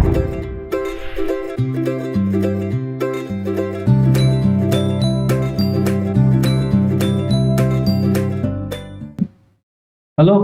Hello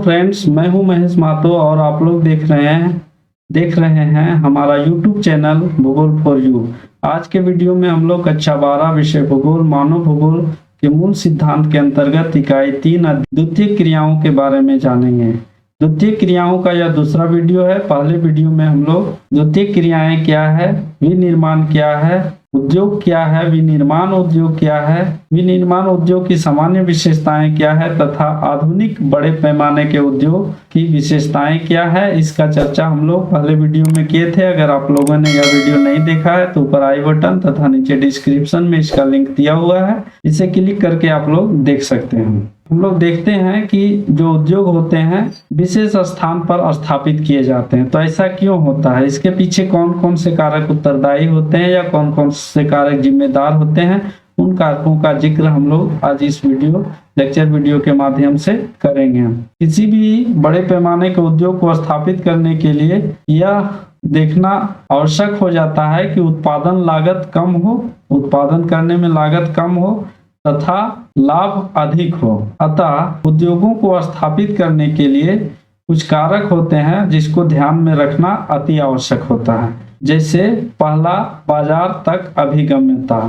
friends, मैं हूं महेश मातो और आप लोग देख रहे हैं हमारा यूट्यूब चैनल भूगोल फॉर यू। आज के वीडियो में हम लोग कक्षा 12 विषय भूगोल मानव भूगोल के मूल सिद्धांत के अंतर्गत इकाई 3 द्वितीय क्रियाओं के बारे में जानेंगे। द्वितीय क्रियाओं का यह दूसरा वीडियो है। पहले वीडियो में हम लोग द्वितीय क्रियाएं क्या है, विनिर्माण क्या है, उद्योग क्या है, विनिर्माण उद्योग क्या है, विनिर्माण उद्योग की सामान्य विशेषताएं क्या है तथा आधुनिक बड़े पैमाने के उद्योग की विशेषताएं क्या है, इसका चर्चा हम लोग पहले वीडियो में किए थे। अगर आप लोगों ने यह वीडियो नहीं देखा है तो ऊपर आई बटन तथा नीचे डिस्क्रिप्शन में इसका लिंक दिया हुआ है, इसे क्लिक करके आप लोग देख सकते हैं। हम लोग देखते हैं कि जो उद्योग होते हैं विशेष स्थान पर स्थापित किए जाते हैं। तो ऐसा क्यों होता है, इसके पीछे कौन कौन से कारक उत्तरदायी होते हैं या कौन कौन से कारक जिम्मेदार होते हैं, उन कारकों का जिक्र हम लोग आज इस लेक्चर वीडियो के माध्यम से करेंगे। किसी भी बड़े पैमाने के उद्योग को स्थापित करने के लिए यह देखना आवश्यक हो जाता है कि उत्पादन लागत कम हो, उत्पादन करने में लागत कम हो तथा लाभ अधिक हो। अतः उद्योगों को स्थापित करने के लिए कुछ कारक होते हैं जिसको ध्यान में रखना अति आवश्यक होता है। जैसे पहला, बाजार तक अभिगम्यता।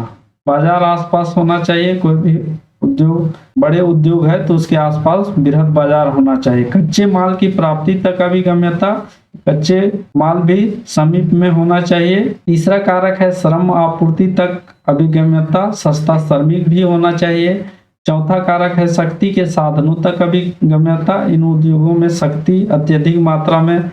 बाजार आसपास होना चाहिए। कोई भी उद्योग, बड़े उद्योग है तो उसके आसपास बृहद बाजार होना चाहिए। कच्चे माल की प्राप्ति तक अभिगम्यता, कच्चे माल भी समीप में होना चाहिए। तीसरा कारक है श्रम आपूर्ति तक अभिगम्यता, सस्ता श्रमिक भी होना चाहिए। चौथा कारक है शक्ति के साधनों तक अभिगम्यता। इन उद्योगों में शक्ति अत्यधिक मात्रा में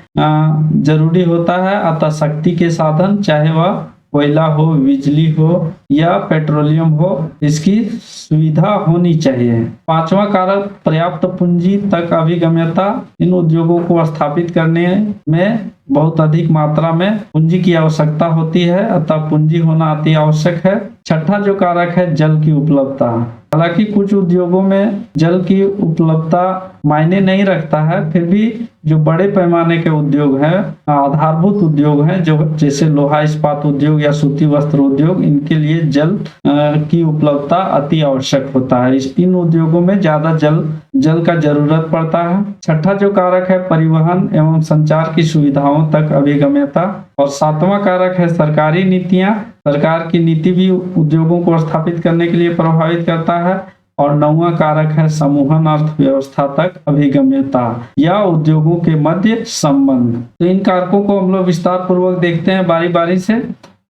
जरूरी होता है, अतः शक्ति के साधन चाहे वह कोयला हो, बिजली हो या पेट्रोलियम हो, इसकी सुविधा होनी चाहिए। पांचवा कारक पर्याप्त पूंजी तक अभिगम्यता। इन उद्योगों को स्थापित करने में बहुत अधिक मात्रा में पूंजी की आवश्यकता होती है, अतः पूंजी होना अति आवश्यक है। छठा जो कारक है जल की उपलब्धता। हालांकि कुछ उद्योगों में जल की उपलब्धता मायने नहीं रखता है, फिर भी जो बड़े पैमाने के उद्योग हैं, आधारभूत उद्योग हैं, जो जैसे लोहा इस्पात उद्योग या सूती वस्त्र उद्योग, इनके लिए जल की उपलब्धता अति आवश्यक होता है। इन उद्योगों में ज्यादा जल का जरूरत पड़ता है। छठा जो कारक है परिवहन एवं संचार की सुविधाओं तक अभिगम्यता। और सातवां कारक है सरकारी नीतियां। सरकार की नीति भी उद्योगों को स्थापित करने के लिए प्रभावित करता है। और नौवां कारक है समूहन अर्थव्यवस्था तक अभिगम्यता या उद्योगों के मध्य संबंध। तो इन कारकों को हम लोग विस्तार पूर्वक देखते हैं बारी बारी से।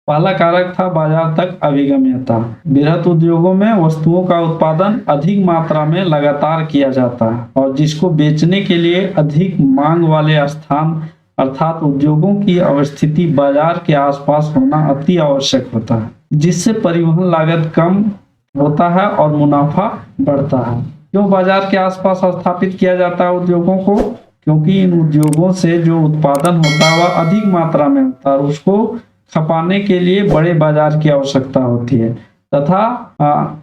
पहला कारक था बाजार तक अभिगम्यता। बृहद उद्योगों में वस्तुओं का उत्पादन अधिक मात्रा में लगातार किया जाता है और जिसको बेचने के लिए अधिक मांग वाले स्थान अर्थात उद्योगों की अवस्थिति बाजार के आसपास होना अति आवश्यक होता है, जिससे परिवहन लागत कम होता है और मुनाफा बढ़ता है। क्यों बाजार के आसपास स्थापित किया जाता है उद्योगों को? क्योंकि इन उद्योगों से जो उत्पादन होता है वह अधिक मात्रा में होता है और उसको खपाने के लिए बड़े बाजार की आवश्यकता होती है। तथा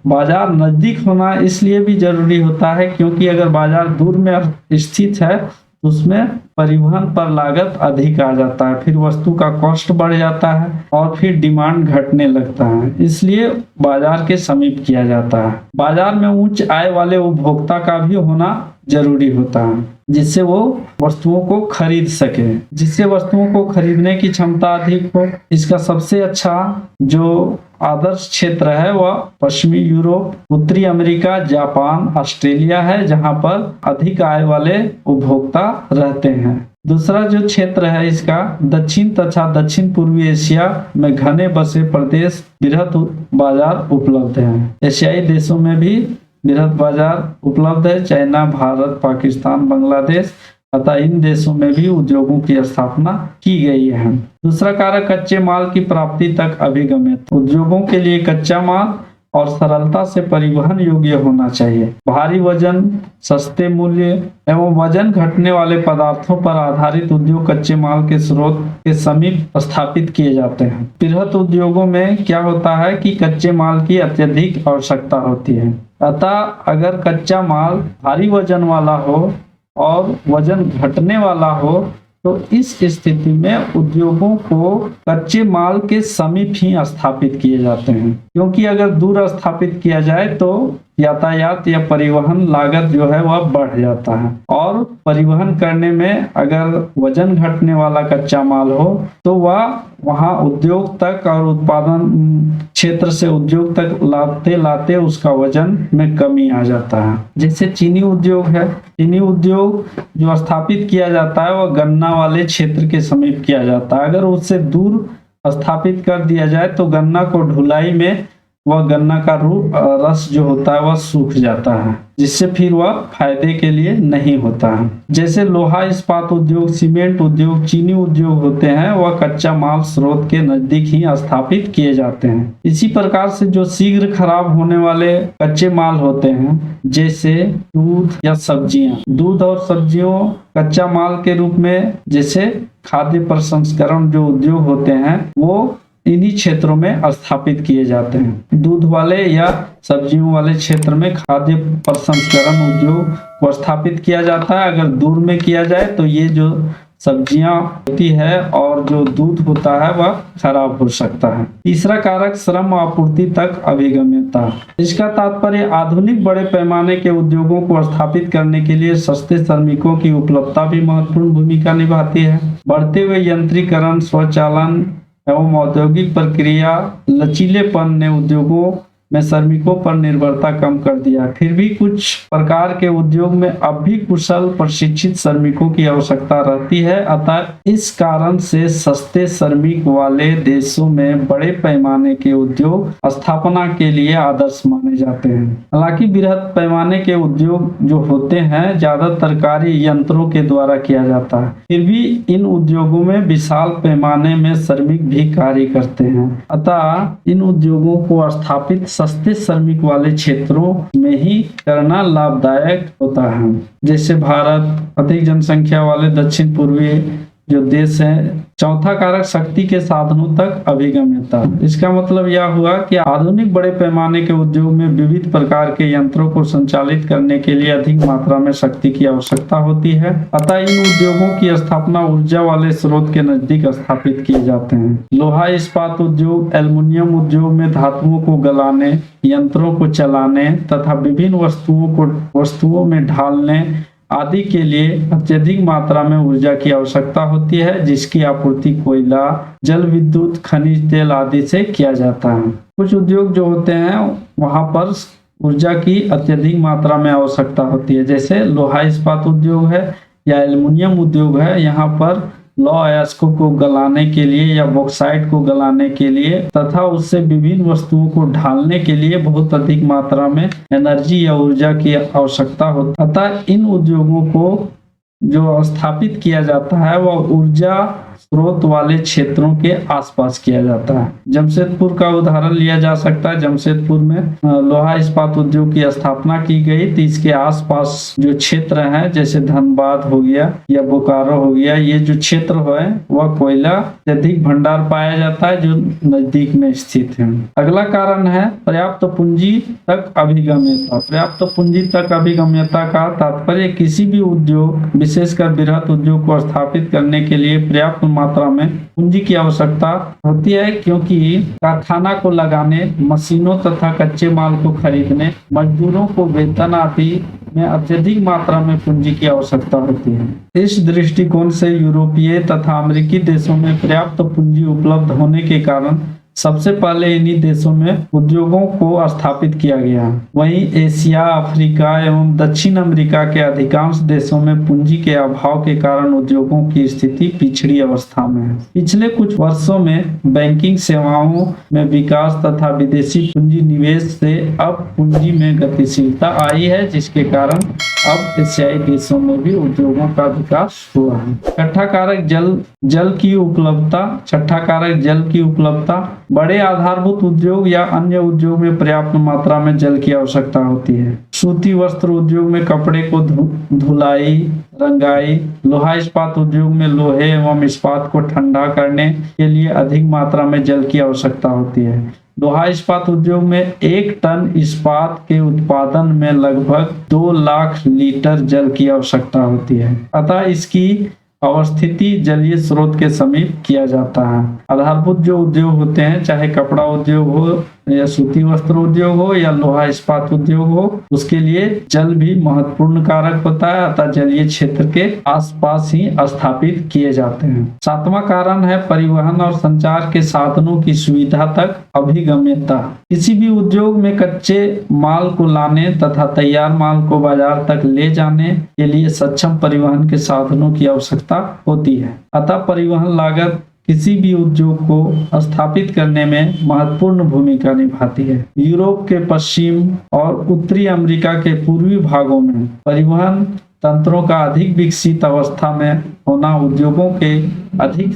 बाजार नजदीक होना इसलिए भी जरूरी होता है क्योंकि अगर बाजार दूर में स्थित है तो उसमें परिवहन पर लागत अधिक आ जाता है, फिर वस्तु का कॉस्ट बढ़ जाता है और फिर डिमांड घटने लगता है, इसलिए बाजार के समीप किया जाता है। बाजार में उच्च आय वाले उपभोक्ता का भी होना जरूरी होता है, जिससे वो वस्तुओं को खरीद सके, जिससे वस्तुओं को खरीदने की क्षमता अधिक हो। इसका सबसे अच्छा जो आदर्श क्षेत्र है वह पश्चिमी यूरोप, उत्तरी अमेरिका, जापान, ऑस्ट्रेलिया है, जहां पर अधिक आय वाले उपभोक्ता रहते हैं। दूसरा जो क्षेत्र है इसका दक्षिण तथा दक्षिण पूर्वी एशिया में घने बसे प्रदेश बृहद बाजार उपलब्ध हैं। एशियाई देशों में भी बृहद बाजार उपलब्ध है, चाइना, भारत, पाकिस्तान, बांग्लादेश, अतः इन देशों में भी उद्योगों की स्थापना की गई है। दूसरा कारक कच्चे माल की प्राप्ति तक अभिगम्यता। उद्योगों के लिए कच्चा माल और सरलता से परिवहन योग्य होना चाहिए। भारी वजन, सस्ते मूल्य एवं वजन घटने वाले पदार्थों पर आधारित उद्योग कच्चे माल के स्रोत के समीप स्थापित किए जाते हैं। बृहद उद्योगों में क्या होता है कि कच्चे माल की अत्यधिक आवश्यकता होती है, अतः अगर कच्चा माल भारी वजन वाला हो और वजन घटने वाला हो तो इस स्थिति में उद्योगों को कच्चे माल के समीप ही स्थापित किए जाते हैं, क्योंकि अगर दूर स्थापित किया जाए तो यातायात या परिवहन लागत जो है वह बढ़ जाता है, और परिवहन करने में अगर वजन घटने वाला कच्चा माल हो तो वह वहां उद्योग तक और उत्पादन क्षेत्र से उद्योग तक लाते लाते उसका वजन में कमी आ जाता है। जैसे चीनी उद्योग है, चीनी उद्योग जो स्थापित किया जाता है वह गन्ना वाले क्षेत्र के समीप किया जाता है। अगर उससे दूर स्थापित कर दिया जाए तो गन्ना को ढुलाई में वह गन्ना का रस जो होता है वह सूख जाता है, जिससे फिर वह फायदे के लिए नहीं होता है। जैसे लोहा इस्पात उद्योग, सीमेंट उद्योग, चीनी उद्योग होते हैं वह कच्चा माल स्रोत के नजदीक ही स्थापित किए जाते हैं। इसी प्रकार से जो शीघ्र खराब होने वाले कच्चे माल होते हैं, जैसे दूध या सब्जियां, दूध और सब्जियों कच्चा माल के रूप में जैसे खाद्य प्रसंस्करण जो उद्योग होते हैं वो इन्हीं क्षेत्रों में स्थापित किए जाते हैं। दूध वाले या सब्जियों वाले क्षेत्र में खाद्य प्रसंस्करण उद्योग को स्थापित किया जाता है। अगर दूर में किया जाए तो ये जो सब्जियां होती है और जो दूध होता है वह खराब हो सकता है। तीसरा कारक श्रम आपूर्ति तक अभिगम्यता। इसका तात्पर्य आधुनिक बड़े पैमाने के उद्योगों को स्थापित करने के लिए सस्ते श्रमिकों की उपलब्धता भी महत्वपूर्ण भूमिका निभाती है। बढ़ते हुए यंत्रीकरण, स्वचालन एवं औद्योगिक प्रक्रिया लचीलेपन ने उद्योगों में श्रमिकों पर निर्भरता कम कर दिया। फिर भी कुछ प्रकार के उद्योग में अब भी कुशल प्रशिक्षित श्रमिकों की आवश्यकता रहती है। अतः इस कारण से सस्ते श्रमिक वाले देशों में बड़े पैमाने के उद्योग स्थापना के लिए आदर्श माने जाते हैं। हालांकि बृहद पैमाने के उद्योग जो होते हैं ज्यादातर कार्य यंत्रों के द्वारा किया जाता है। फिर भी इन उद्योगों में विशाल पैमाने में श्रमिक भी कार्य करते हैं। अतः इन उद्योगों को स्थापित सस्ते श्रमिक वाले क्षेत्रों में ही करना लाभदायक होता है। जैसे भारत अधिक जनसंख्या वाले दक्षिण पूर्वी जो देश है। चौथा कारक शक्ति के साधनों तक अभिगम्यता। इसका मतलब यह हुआ कि आधुनिक बड़े पैमाने के उद्योग में विविध प्रकार के यंत्रों को संचालित करने के लिए अधिक मात्रा में शक्ति की आवश्यकता होती है। अतः इन उद्योगों की स्थापना ऊर्जा वाले स्रोत के नजदीक स्थापित किए जाते हैं। लोहा इस्पात उद्योग, एल्युमिनियम उद्योग में धातुओं को गलाने, यंत्रों को चलाने तथा विभिन्न वस्तुओं में ढालने आदि के लिए अत्यधिक मात्रा में ऊर्जा की आवश्यकता होती है, जिसकी आपूर्ति कोयला, जल विद्युत, खनिज तेल आदि से किया जाता है। कुछ उद्योग जो होते हैं वहां पर ऊर्जा की अत्यधिक मात्रा में आवश्यकता होती है। जैसे लोहा इस्पात उद्योग है या एल्युमिनियम उद्योग है। यहाँ पर लौह अयस्कों को गलाने के लिए या बॉक्साइट को गलाने के लिए तथा उससे विभिन्न वस्तुओं को ढालने के लिए बहुत अधिक मात्रा में एनर्जी या ऊर्जा की आवश्यकता होती है। अतः इन उद्योगों को जो स्थापित किया जाता है वह ऊर्जा स्रोत वाले क्षेत्रों के आसपास किया जाता है। जमशेदपुर का उदाहरण लिया जा सकता है। जमशेदपुर में लोहा इस्पात उद्योग की स्थापना की गई, तो इसके आसपास जो क्षेत्र हैं जैसे धनबाद हो गया या बोकारो हो गया, ये जो क्षेत्र है वह कोयला अत्यधिक भंडार पाया जाता है जो नजदीक में स्थित है। अगला कारण है पर्याप्त पूंजी तक अभिगम्यता। पर्याप्त पूंजी तक अभिगम्यता का तात्पर्य किसी भी उद्योग, विशेषकर बृहद उद्योग को स्थापित करने के लिए पर्याप्त मात्रा में पूंजी की आवश्यकता होती है, क्योंकि कारखाना को लगाने, मशीनों तथा कच्चे माल को खरीदने, मजदूरों को वेतन आदि में अत्यधिक मात्रा में पूंजी की आवश्यकता होती है। इस दृष्टिकोण से यूरोपीय तथा अमेरिकी देशों में पर्याप्त पूंजी उपलब्ध होने के कारण सबसे पहले इन्हीं देशों में उद्योगों को स्थापित किया गया। वहीं एशिया, अफ्रीका एवं दक्षिण अमेरिका के अधिकांश देशों में पूंजी के अभाव के कारण उद्योगों की स्थिति पिछड़ी अवस्था में है। पिछले कुछ वर्षों में बैंकिंग सेवाओं में विकास तथा विदेशी पूंजी निवेश से अब पूंजी में गतिशीलता आई है, जिसके कारण अब एशियाई देशों में भी उद्योगों का विकास हुआ है। छठा कारक जल की उपलब्धता। छठा कारक जल की उपलब्धता। बड़े आधारभूत उद्योग या अन्य उद्योग में पर्याप्त मात्रा में जल की आवश्यकता होती है। सूती वस्त्र उद्योग में कपड़े को धुलाई, रंगाई। लोहा इस्पात उद्योग में लोहे एवं इस्पात को ठंडा करने के लिए अधिक मात्रा में जल की आवश्यकता होती है। लोहा इस्पात उद्योग में 1 टन इस्पात के उत्पादन में लगभग 2 लाख लीटर जल की आवश्यकता होती है। अतः इसकी अवस्थिति जलीय स्रोत के समीप किया जाता है। आधारभूत जो उद्योग होते हैं, चाहे कपड़ा उद्योग हो या सूती वस्त्र उद्योग हो या लोहा इस्पात उद्योग हो, उसके लिए जल भी महत्वपूर्ण कारक होता है, अतः जलीय क्षेत्र के आसपास ही स्थापित किए जाते हैं। सातवां कारण है परिवहन और संचार के साधनों की सुविधा तक अभिगम्यता। किसी भी उद्योग में कच्चे माल को लाने तथा तैयार माल को बाजार तक ले जाने के लिए सक्षम परिवहन के साधनों की आवश्यकता होती है। अतः परिवहन लागत किसी भी उद्योग को स्थापित करने में महत्वपूर्ण भूमिका निभाती है। यूरोप के पश्चिम और उत्तरी अमेरिका के पूर्वी भागों में परिवहन तंत्रों का अधिक विकसित अवस्था में होना उद्योगों के अधिक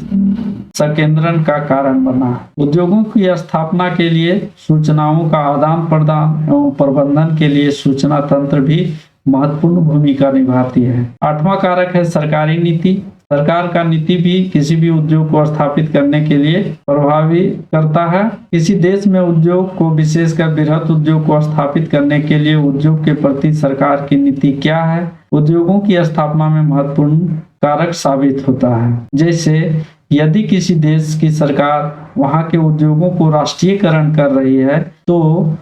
संकेंद्रण का कारण बना। उद्योगों की स्थापना के लिए सूचनाओं का आदान प्रदान एवं प्रबंधन के लिए सूचना तंत्र भी महत्वपूर्ण भूमिका निभाती है। आठवां कारक है सरकारी नीति। सरकार का नीति भी किसी भी उद्योग को स्थापित करने के लिए प्रभावी करता है। किसी देश में उद्योग को, विशेषकर बृहत उद्योग को स्थापित करने के लिए उद्योग के प्रति सरकार की नीति क्या है, उद्योगों की स्थापना में महत्वपूर्ण कारक साबित होता है। जैसे यदि किसी देश की सरकार वहां के उद्योगों को राष्ट्रीयकरण कर रही है तो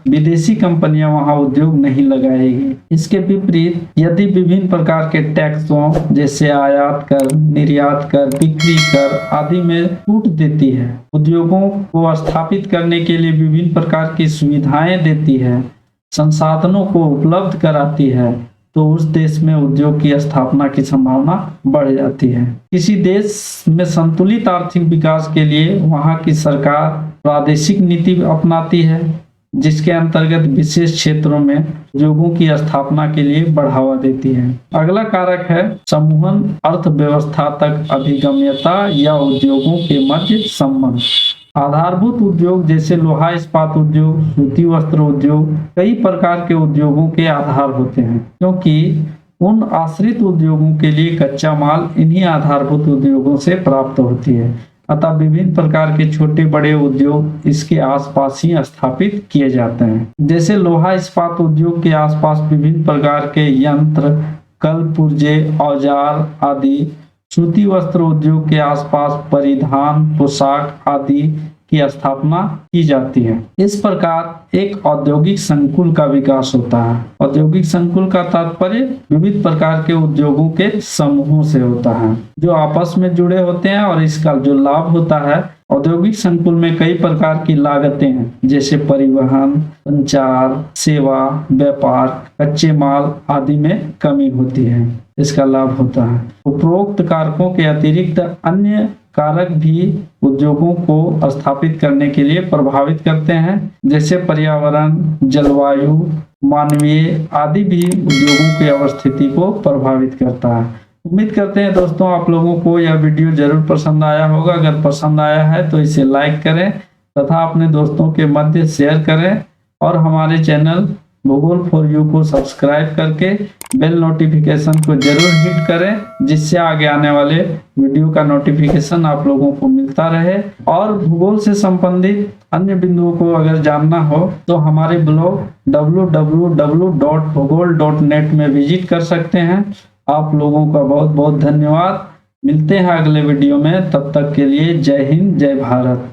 विदेशी कंपनियां वहां उद्योग नहीं लगाएगी। इसके विपरीत यदि विभिन्न प्रकार के टैक्सों जैसे आयात कर, निर्यात कर, बिक्री कर आदि में छूट देती है, उद्योगों को स्थापित करने के लिए विभिन्न प्रकार की सुविधाएं देती है, संसाधनों को उपलब्ध कराती है, तो उस देश में उद्योग की स्थापना की संभावना बढ़ जाती है। किसी देश में संतुलित आर्थिक विकास के लिए वहां की सरकार प्रादेशिक नीति अपनाती है, जिसके अंतर्गत विशेष क्षेत्रों में उद्योगों की स्थापना के लिए बढ़ावा देती है। अगला कारक है समूहन अर्थव्यवस्था तक अभिगम्यता या उद्योगों के मध्य संबंध। आधारभूत उद्योग जैसे लोहा इस्पात उद्योग, सूती वस्त्र उद्योग कई प्रकार के उद्योगों के आधार होते हैं, क्योंकि उन आश्रित उद्योगों के लिए कच्चा माल इन्हीं आधारभूत उद्योगों से प्राप्त होती है। अतः विभिन्न प्रकार के छोटे बड़े उद्योग इसके आसपास ही स्थापित किए जाते हैं। जैसे लोहा इस्पात उद्योग के आसपास विभिन्न प्रकार के यंत्र, कल पुर्जे, औजार आदि, सूती वस्त्र उद्योग के आसपास परिधान, पोशाक आदि की स्थापना की जाती है। इस प्रकार एक औद्योगिक संकुल का विकास होता है। औद्योगिक संकुल का तात्पर्य विविध प्रकार के उद्योगों के समूहों से होता है जो आपस में जुड़े होते हैं, और इसका जो लाभ होता है, औद्योगिक संकुल में कई प्रकार की लागतें हैं जैसे परिवहन, संचार, सेवा, व्यापार, कच्चे माल आदि में कमी होती है, इसका लाभ होता है। उपरोक्त कारकों के अतिरिक्त अन्य कारक भी उद्योगों को स्थापित करने के लिए प्रभावित करते हैं, जैसे पर्यावरण, जलवायु, मानवीय आदि भी उद्योगों की अवस्थिति को प्रभावित करता है। उम्मीद करते हैं दोस्तों आप लोगों को यह वीडियो जरूर पसंद आया होगा। अगर पसंद आया है तो इसे लाइक करें तथा अपने दोस्तों के मध्य शेयर करें, और हमारे चैनल भूगोल फॉर यू को सब्सक्राइब करके बेल नोटिफिकेशन को जरूर हिट करें, जिससे आगे आने वाले वीडियो का नोटिफिकेशन आप लोगों को मिलता रहे। और भूगोल से संबंधित अन्य बिंदुओं को अगर जानना हो तो हमारे ब्लॉग www.bhugol.net में विजिट कर सकते हैं। आप लोगों का बहुत बहुत धन्यवाद। मिलते हैं अगले वीडियो में, तब तक के लिए जय हिंद, जय भारत।